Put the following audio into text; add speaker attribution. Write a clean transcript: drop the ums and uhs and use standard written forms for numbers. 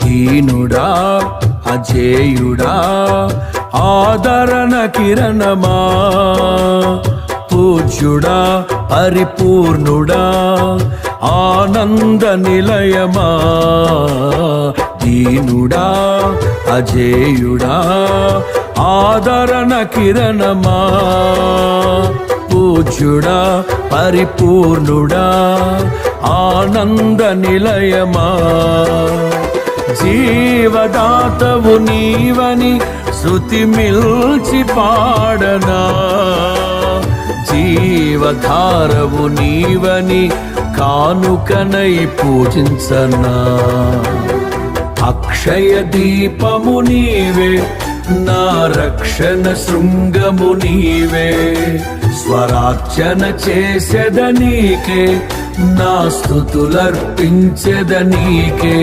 Speaker 1: దీనుడా అజేయుడా ఆదరణ కిరణమా, పూజ్యుడా పరిపూర్ణుడా ఆనంద నిలయమా. దీనుడా అజేయుడా ఆదరణ కిరణమా, పూజ్యుడా పరిపూర్ణుడా ఆనంద నిలయమా. జీవదాతవు నీవని శృతి మిల్చి పాడనా, జీవధారవు నీవని కానుకనై పూజించనా. అక్షయ దీపము నీవే, నా రక్షణ శృంగము నీవే. స్వరార్చన చేసెద నీకే, నా స్తుతులర్పించెద నీకే.